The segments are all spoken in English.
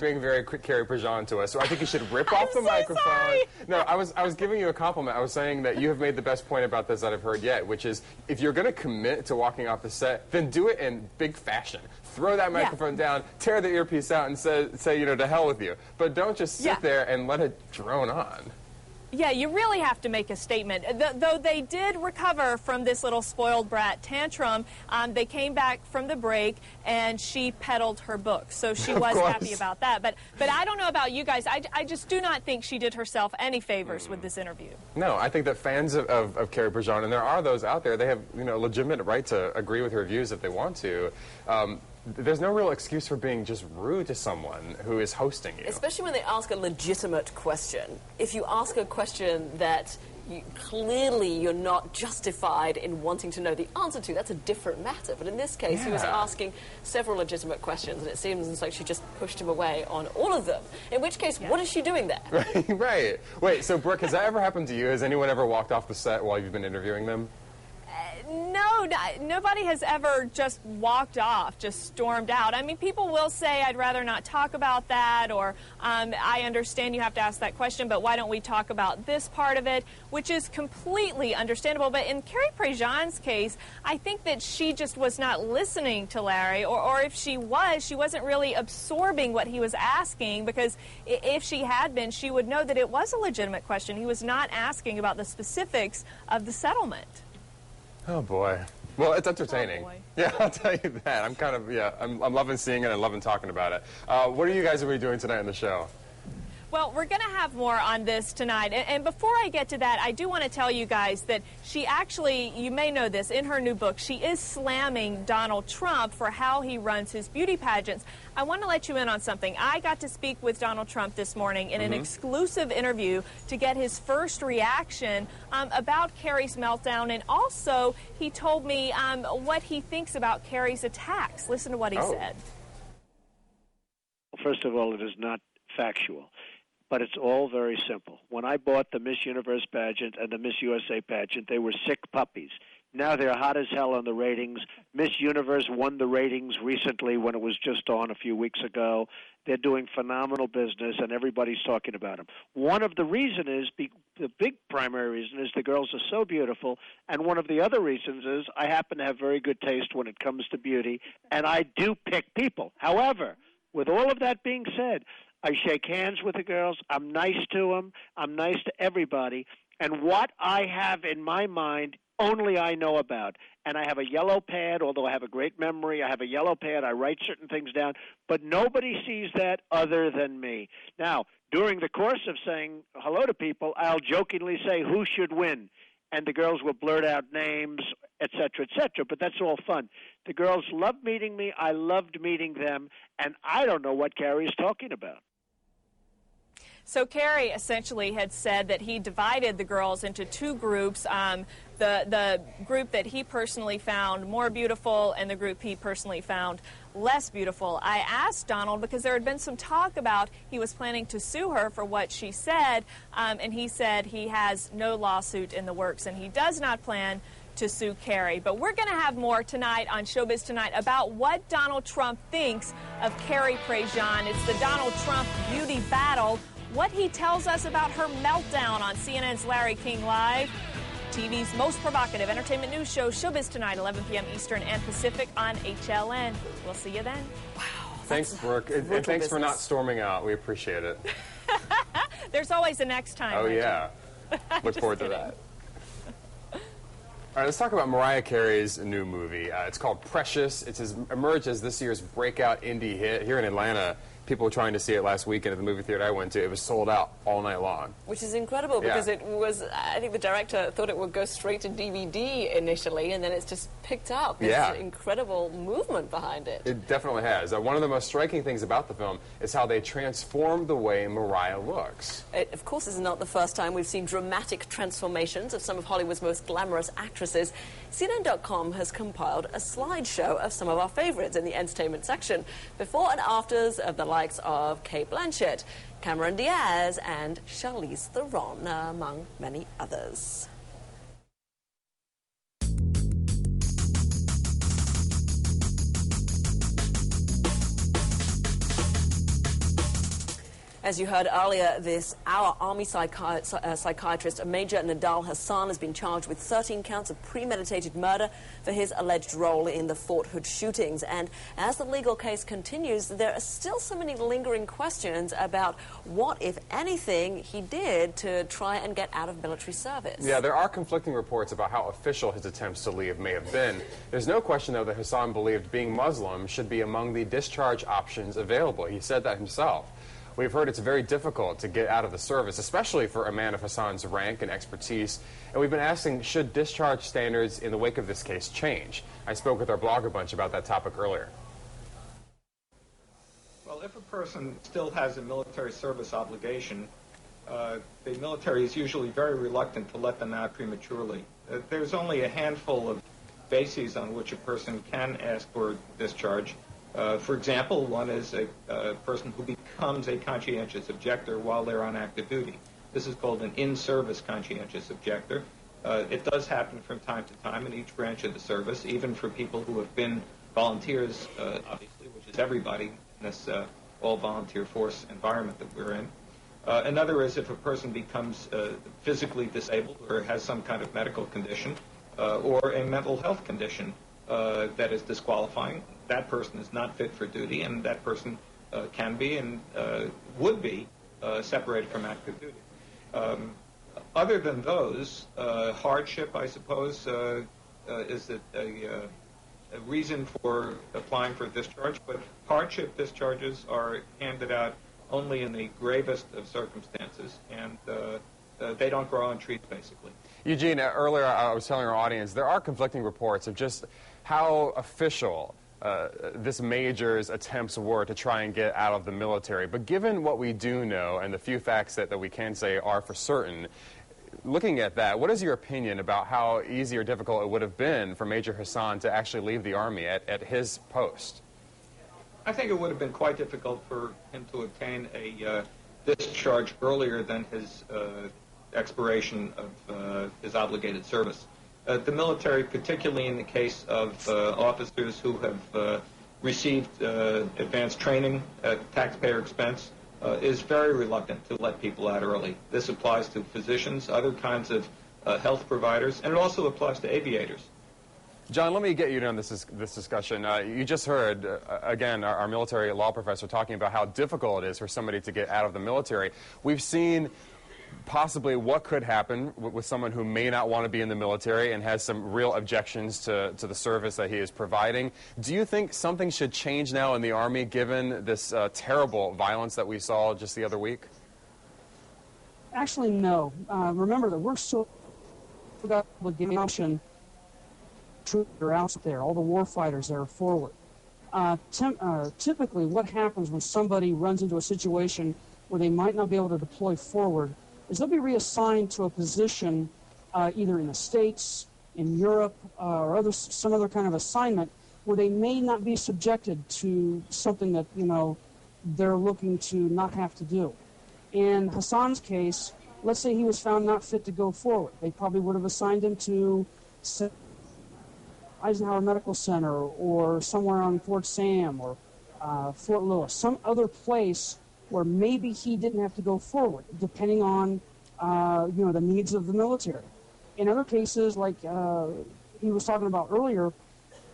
being very quick Carrie Prejean to us, so I think you should rip off the microphone. Sorry. No, I was giving you a compliment. I was saying that you have made the best point about this that I've heard yet, which is if you're going to commit to walking off the set, then do it in big fashion. Throw that microphone down, tear the earpiece out, and say, you know, to hell with you. But don't just sit there and let it drone on. Yeah, you really have to make a statement. Though they did recover from this little spoiled brat tantrum, they came back from the break and she peddled her book. So she was happy about that. But I don't know about you guys. I just do not think she did herself any favors with this interview. No, I think that fans of Carrie Prejean, and there are those out there, they have, you know, a legitimate right to agree with her views if they want to. There's no real excuse for being just rude to someone who is hosting you. Especially when they ask a legitimate question. If you ask a question that clearly you're not justified in wanting to know the answer to, that's a different matter. But in this case, he was asking several legitimate questions, and it seems like she just pushed him away on all of them. In which case, what is she doing there? Right. Wait, so Brooke, has that ever happened to you? Has anyone ever walked off the set while you've been interviewing them? No, nobody has ever just walked off, just stormed out. I mean, people will say, I'd rather not talk about that, or I understand you have to ask that question, but why don't we talk about this part of it, which is completely understandable. But in Carrie Prejean's case, I think that she just was not listening to Larry, or if she wasn't really absorbing what he was asking, because if she had been, she would know that it was a legitimate question. He was not asking about the specifics of the settlement. Oh, boy. Well, it's entertaining. Oh, boy. Yeah, I'll tell you that. I'm loving seeing it and loving talking about it. What are you guys going to be doing tonight on the show? Well, we're going to have more on this tonight. And before I get to that, I do want to tell you guys that she actually, you may know this, in her new book, she is slamming Donald Trump for how he runs his beauty pageants. I want to let you in on something. I got to speak with Donald Trump this morning in an exclusive interview to get his first reaction about Carrie's meltdown. And also, he told me what he thinks about Carrie's attacks. Listen to what he said. First of all, it is not factual. But it's all very simple. When I bought the Miss Universe pageant and the Miss USA pageant, they were sick puppies. Now they're hot as hell on the ratings. Miss Universe won the ratings recently when it was just on a few weeks ago. They're doing phenomenal business, and everybody's talking about them. One of the reasons is, the big primary reason is the girls are so beautiful, and one of the other reasons is I happen to have very good taste when it comes to beauty, and I do pick people. However, with all of that being said, I shake hands with the girls. I'm nice to them. I'm nice to everybody. And what I have in my mind, only I know about. And I have a yellow pad, although I have a great memory. I have a yellow pad. I write certain things down. But nobody sees that other than me. Now, during the course of saying hello to people, I'll jokingly say, who should win? And the girls will blurt out names, et cetera, but that's all fun. The girls loved meeting me. I loved meeting them. And I don't know what Carrie's talking about. So Carrie essentially had said that he divided the girls into two groups, the group that he personally found more beautiful and the group he personally found less beautiful. I asked Donald, because there had been some talk about he was planning to sue her for what she said, and he said he has no lawsuit in the works and he does not plan to sue Carrie. But we're going to have more tonight on Showbiz Tonight about what Donald Trump thinks of Carrie Prejean. It's the Donald Trump beauty battle. What he tells us about her meltdown on CNN's Larry King Live, TV's most provocative entertainment news show, Showbiz Tonight, 11 p.m. Eastern and Pacific on HLN. We'll see you then. Wow. Thanks, Brooke. And thanks for not storming out. We appreciate it. There's always a next time. Oh, yeah. Look forward to that. All right, let's talk about Mariah Carey's new movie. It's called Precious. It's emerged as this year's breakout indie hit here in Atlanta. People were trying to see it last weekend at the movie theater I went to. It was sold out all night long. Which is incredible because it was, I think the director thought it would go straight to DVD initially, and then it's just picked up. There's incredible movement behind it. It definitely has. One of the most striking things about the film is how they transformed the way Mariah looks. It, of course, is not the first time we've seen dramatic transformations of some of Hollywood's most glamorous actresses. CNN.com has compiled a slideshow of some of our favorites in the entertainment section, before and afters of the likes of Cate Blanchett, Cameron Diaz, and Charlize Theron, among many others. As you heard earlier, our Army psychiatrist, Major Nadal Hassan, has been charged with 13 counts of premeditated murder for his alleged role in the Fort Hood shootings. And as the legal case continues, there are still so many lingering questions about what, if anything, he did to try and get out of military service. Yeah, there are conflicting reports about how official his attempts to leave may have been. There's no question, though, that Hassan believed being Muslim should be among the discharge options available. He said that himself. We've heard it's very difficult to get out of the service, especially for a man of Hassan's rank and expertise. And we've been asking, should discharge standards in the wake of this case change? I spoke with our blogger bunch about that topic earlier. Well, if a person still has a military service obligation, the military is usually very reluctant to let them out prematurely. There's only a handful of bases on which a person can ask for discharge. For example, one is a person who becomes a conscientious objector while they're on active duty. This is called an in-service conscientious objector. It does happen from time to time in each branch of the service, even for people who have been volunteers, obviously, which is everybody in this all-volunteer force environment that we're in. Another is if a person becomes physically disabled or has some kind of medical condition or a mental health condition that is disqualifying. That person is not fit for duty, and that person can be and would be separated from active duty. Other than those, hardship, I suppose, is a reason for applying for discharge, but hardship discharges are handed out only in the gravest of circumstances, and they don't grow on trees, basically. Eugene, earlier I was telling our audience there are conflicting reports of just how official this major's attempts were to try and get out of the military. But given what we do know and the few facts that we can say are for certain, looking at that, what is your opinion about how easy or difficult it would have been for Major Hassan to actually leave the Army at his post? I think it would have been quite difficult for him to obtain a discharge earlier than his expiration of his obligated service. The military, particularly in the case of officers who have received advanced training at taxpayer expense, is very reluctant to let people out early. This applies to physicians, other kinds of health providers, and it also applies to aviators. John, let me get you in on this discussion. You just heard, again, our military law professor talking about how difficult it is for somebody to get out of the military. We've seen possibly what could happen with someone who may not want to be in the military and has some real objections to the service that he is providing. Do you think something should change now in the Army given this terrible violence that we saw just the other week? Actually, no. Remember that we're so got the option troops are out there, all the war fighters that are forward. Typically, what happens when somebody runs into a situation where they might not be able to deploy forward is they'll be reassigned to a position either in the States, in Europe, or some other kind of assignment where they may not be subjected to something that, they're looking to not have to do. In Hassan's case, let's say he was found not fit to go forward. They probably would have assigned him to Eisenhower Medical Center or somewhere on Fort Sam or Fort Lewis, some other place where maybe he didn't have to go forward, depending on, the needs of the military. In other cases, like he was talking about earlier,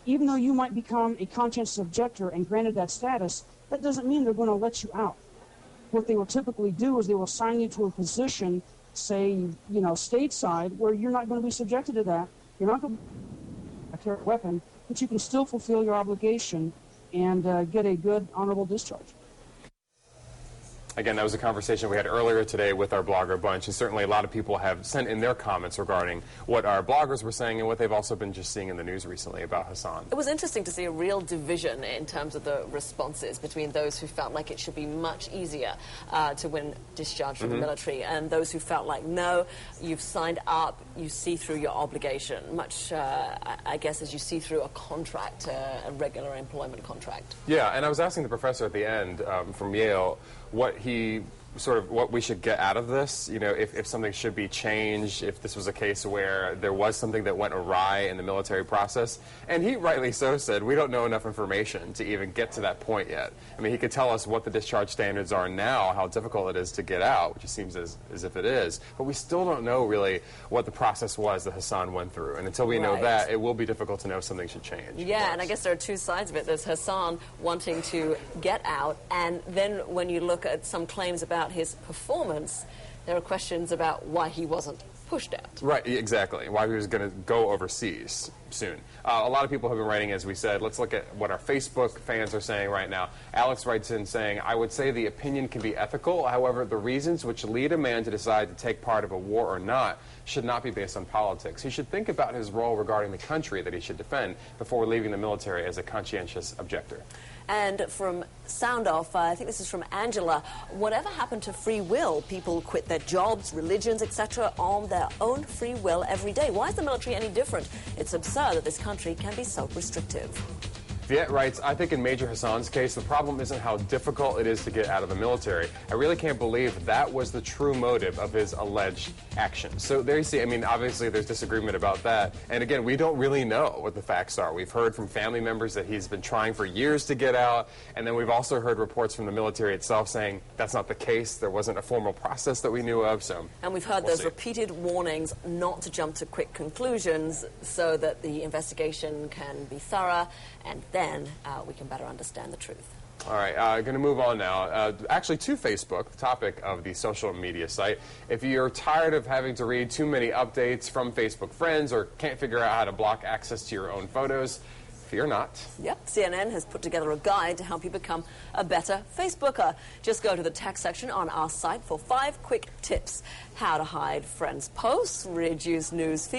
even though you might become a conscientious objector and granted that status, that doesn't mean they're going to let you out. What they will typically do is they will assign you to a position, say, stateside, where you're not going to be subjected to that. You're not going to carry a weapon, but you can still fulfill your obligation and get a good, honorable discharge. Again, that was a conversation we had earlier today with our blogger bunch, and certainly a lot of people have sent in their comments regarding what our bloggers were saying and what they've also been just seeing in the news recently about Hassan. It was interesting to see a real division in terms of the responses between those who felt like it should be much easier to win discharge from the military and those who felt like, no, you've signed up, you see through your obligation, much, I guess, as you see through a contract, a regular employment contract. Yeah, and I was asking the professor at the end from Yale what he sort of what we should get out of this, you know, if something should be changed, if this was a case where there was something that went awry in the military process. And he rightly so said, we don't know enough information to even get to that point yet. I mean, he could tell us what the discharge standards are now, how difficult it is to get out, which it seems as if it is. But we still don't know really what the process was that Hassan went through. And until we know that, it will be difficult to know if something should change. Yeah, and I guess there are two sides of it. There's Hassan wanting to get out, and then when you look at some claims about his performance, there are questions about why he wasn't pushed out. Right, exactly. Why he was going to go overseas soon. A lot of people have been writing, as we said. Let's look at what our Facebook fans are saying right now. Alex writes in saying, I would say the opinion can be ethical. However, the reasons which lead a man to decide to take part of a war or not should not be based on politics. He should think about his role regarding the country that he should defend before leaving the military as a conscientious objector. And from Sound Off, I think this is from Angela, whatever happened to free will? People quit their jobs, religions, etc. on their own free will every day. Why is the military any different? It's absurd that this country can be so restrictive. Viet writes, I think in Major Hassan's case, the problem isn't how difficult it is to get out of the military. I really can't believe that was the true motive of his alleged actions. So there you see, I mean, obviously there's disagreement about that. And again, we don't really know what the facts are. We've heard from family members that he's been trying for years to get out. And then we've also heard reports from the military itself saying that's not the case. There wasn't a formal process that we knew of. So, and we've heard those repeated warnings not to jump to quick conclusions so that the investigation can be thorough, and then we can better understand the truth. All right, going to move on now. Actually, to Facebook, the topic of the social media site. If you're tired of having to read too many updates from Facebook friends or can't figure out how to block access to your own photos, fear not. Yep, CNN has put together a guide to help you become a better Facebooker. Just go to the tech section on our site for 5 quick tips. How to hide friends' posts, reduce news feed,